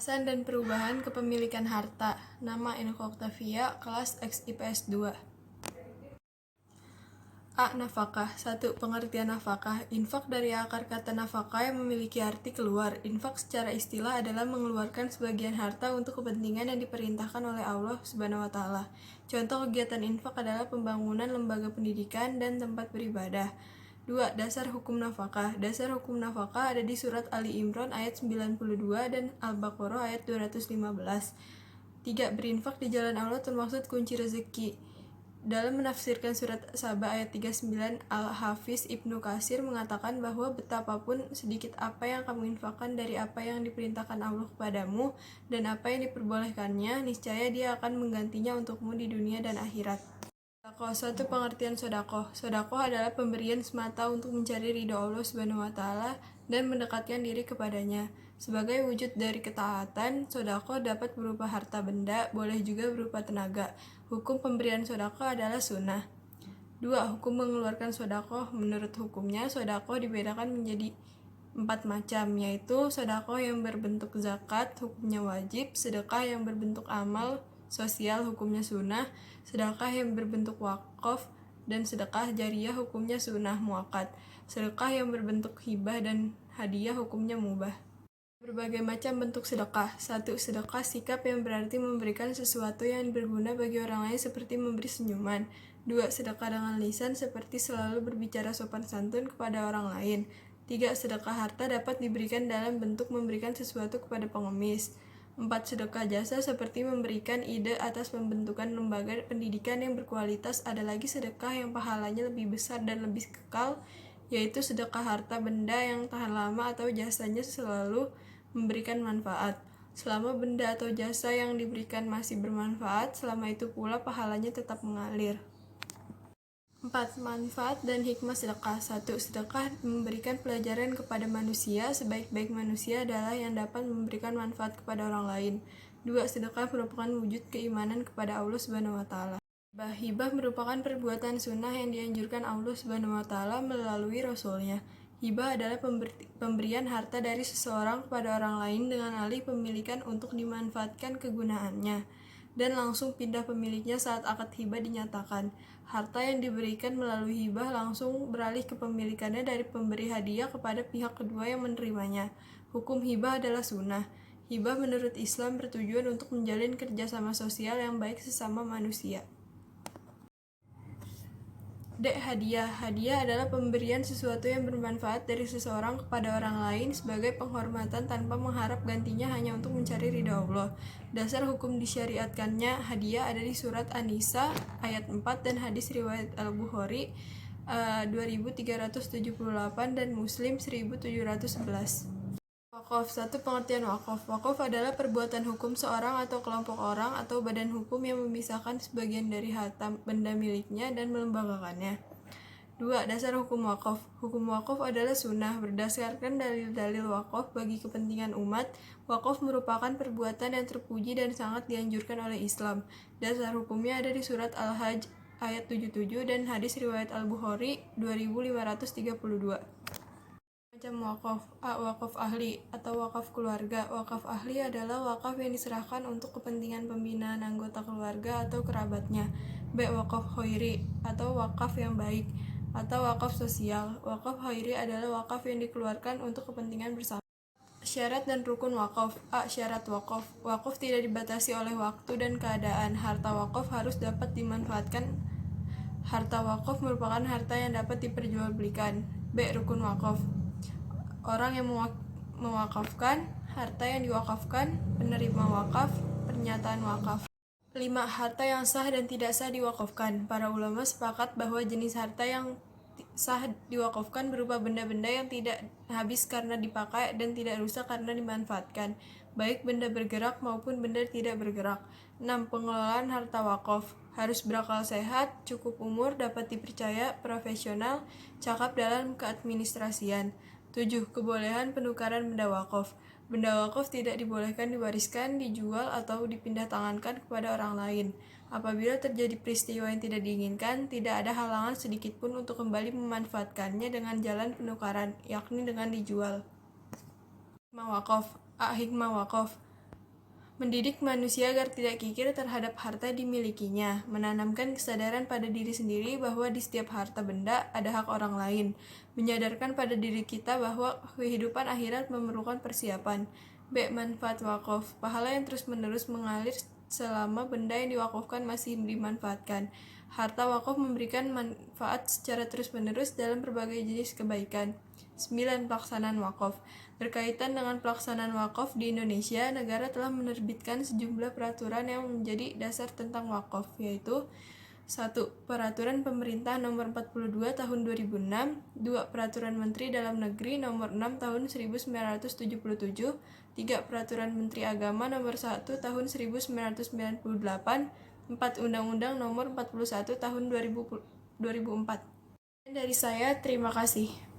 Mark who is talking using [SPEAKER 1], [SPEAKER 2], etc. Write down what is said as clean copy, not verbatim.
[SPEAKER 1] Pembahasan dan perubahan kepemilikan harta. Nama Enoko Octavia, kelas X IPS 2. A. Nafkah. 1. Pengertian nafkah. Infak dari akar kata nafkah yang memiliki arti keluar. Infak secara istilah adalah mengeluarkan sebagian harta untuk kepentingan yang diperintahkan oleh Allah Subhanahu wa Ta'ala. Contoh kegiatan infak adalah pembangunan lembaga pendidikan dan tempat beribadah. 2. Dasar hukum nafkah. Dasar hukum nafkah ada di surat Ali Imran ayat 92 dan Al-Baqarah ayat 215. 3. Berinfak di jalan Allah termaksud kunci rezeki. Dalam menafsirkan surat Saba ayat 39, Al-Hafiz Ibnu Katsir mengatakan bahwa betapapun sedikit apa yang kamu infakkan dari apa yang diperintahkan Allah kepadamu dan apa yang diperbolehkannya, niscaya Dia akan menggantinya untukmu di dunia dan akhirat. Sodakoh. Suatu pengertian sodakoh. Sodakoh adalah pemberian semata untuk mencari ridho Allah Subhanahu wa Ta'ala dan mendekatkan diri kepadanya. Sebagai wujud dari ketaatan, sodakoh dapat berupa harta benda, boleh juga berupa tenaga. Hukum pemberian sodakoh adalah sunnah. 2. Hukum mengeluarkan sodakoh. Menurut hukumnya, sodakoh dibedakan menjadi 4 macam, yaitu sodakoh yang berbentuk zakat, hukumnya wajib, sedekah yang berbentuk amal sosial, hukumnya sunnah, sedekah yang berbentuk wakaf, dan sedekah jariyah, hukumnya sunnah muakkad. Sedekah yang berbentuk hibah dan hadiah, hukumnya mubah. Berbagai macam bentuk sedekah. 1. Sedekah sikap yang berarti memberikan sesuatu yang berguna bagi orang lain seperti memberi senyuman. 2. Sedekah dengan lisan seperti selalu berbicara sopan santun kepada orang lain. 3. Sedekah harta dapat diberikan dalam bentuk memberikan sesuatu kepada pengemis. 4. Sedekah jasa seperti memberikan ide atas pembentukan lembaga pendidikan yang berkualitas. Ada lagi sedekah yang pahalanya lebih besar dan lebih kekal, yaitu sedekah harta benda yang tahan lama atau jasanya selalu memberikan manfaat. Selama benda atau jasa yang diberikan masih bermanfaat, selama itu pula pahalanya tetap mengalir. 4. Manfaat dan hikmah sedekah. 1. Sedekah memberikan pelajaran kepada manusia. Sebaik-baik manusia adalah yang dapat memberikan manfaat kepada orang lain. 2. Sedekah merupakan wujud keimanan kepada Allah Subhanahu wa Ta'ala. Hibah merupakan perbuatan sunnah yang dianjurkan Allah Subhanahu wa Ta'ala melalui Rasul-Nya. Hibah adalah pemberian harta dari seseorang kepada orang lain dengan alih pemilikan untuk dimanfaatkan kegunaannya, dan langsung pindah pemiliknya saat akad hibah dinyatakan. Harta yang diberikan melalui hibah langsung beralih ke pemilikannya dari pemberi hadiah kepada pihak kedua yang menerimanya. Hukum hibah adalah sunnah. Hibah menurut Islam bertujuan untuk menjalin kerjasama sosial yang baik sesama manusia. D. Hadiah. Hadiah adalah pemberian sesuatu yang bermanfaat dari seseorang kepada orang lain sebagai penghormatan tanpa mengharap gantinya hanya untuk mencari ridha Allah. Dasar hukum disyariatkannya hadiah ada di surat An-Nisa ayat 4 dan hadis riwayat Al-Bukhari 2378 dan Muslim 1711. Wakaf. 1. Pengertian wakaf. Wakaf adalah perbuatan hukum seorang atau kelompok orang atau badan hukum yang memisahkan sebagian dari harta benda miliknya dan melembagakannya. 2. Dasar hukum wakaf. Hukum wakaf adalah sunnah. Berdasarkan dalil-dalil wakaf bagi kepentingan umat, wakaf merupakan perbuatan yang terpuji dan sangat dianjurkan oleh Islam. Dasar hukumnya ada di surat Al-Hajj ayat 77 dan hadis riwayat Al-Bukhari 2532. Macam wakaf. A. Wakaf ahli atau wakaf keluarga. Wakaf ahli adalah wakaf yang diserahkan untuk kepentingan pembinaan anggota keluarga atau kerabatnya. B. Wakaf khairi atau wakaf yang baik atau wakaf sosial. Wakaf khairi adalah wakaf yang dikeluarkan untuk kepentingan bersama. Syarat dan rukun wakaf. A. Syarat wakaf. Wakaf tidak dibatasi oleh waktu dan keadaan. Harta wakaf harus dapat dimanfaatkan. Harta wakaf merupakan harta yang dapat diperjualbelikan. B. Rukun wakaf. Orang yang mewakafkan, harta yang diwakafkan, penerima wakaf, pernyataan wakaf. 5. Harta yang sah dan tidak sah diwakafkan. Para ulama sepakat bahwa jenis harta yang sah diwakafkan berupa benda-benda yang tidak habis karena dipakai dan tidak rusak karena dimanfaatkan, baik benda bergerak maupun benda tidak bergerak. 6. Pengelolaan harta wakaf harus berakal sehat, cukup umur, dapat dipercaya, profesional, cakap dalam keadministrasian. 7. Kebolehan penukaran benda wakaf. Benda wakaf tidak dibolehkan diwariskan, dijual, atau dipindah tangankan kepada orang lain. Apabila terjadi peristiwa yang tidak diinginkan, tidak ada halangan sedikitpun untuk kembali memanfaatkannya dengan jalan penukaran, yakni dengan dijual. Hikmah wakaf. A. Hikmah wakaf. mendidik manusia agar tidak kikir terhadap harta dimilikinya, menanamkan kesadaran pada diri sendiri bahwa di setiap harta benda ada hak orang lain, menyadarkan pada diri kita bahwa kehidupan akhirat memerlukan persiapan. B. Manfaat wakaf, pahala yang terus-menerus mengalir selama benda yang diwakafkan masih dimanfaatkan. Harta wakaf memberikan manfaat secara terus-menerus dalam berbagai jenis kebaikan. 9. Pelaksanaan wakaf. Berkaitan dengan pelaksanaan wakaf di Indonesia, negara telah menerbitkan sejumlah peraturan yang menjadi dasar tentang wakaf, yaitu 1. Peraturan Pemerintah Nomor 42 Tahun 2006, 2. Peraturan Menteri Dalam Negeri Nomor 6 Tahun 1977, 3. Peraturan Menteri Agama Nomor 1 Tahun 1998, 4. Undang-Undang Nomor 41 Tahun 2004. Dari saya, terima kasih.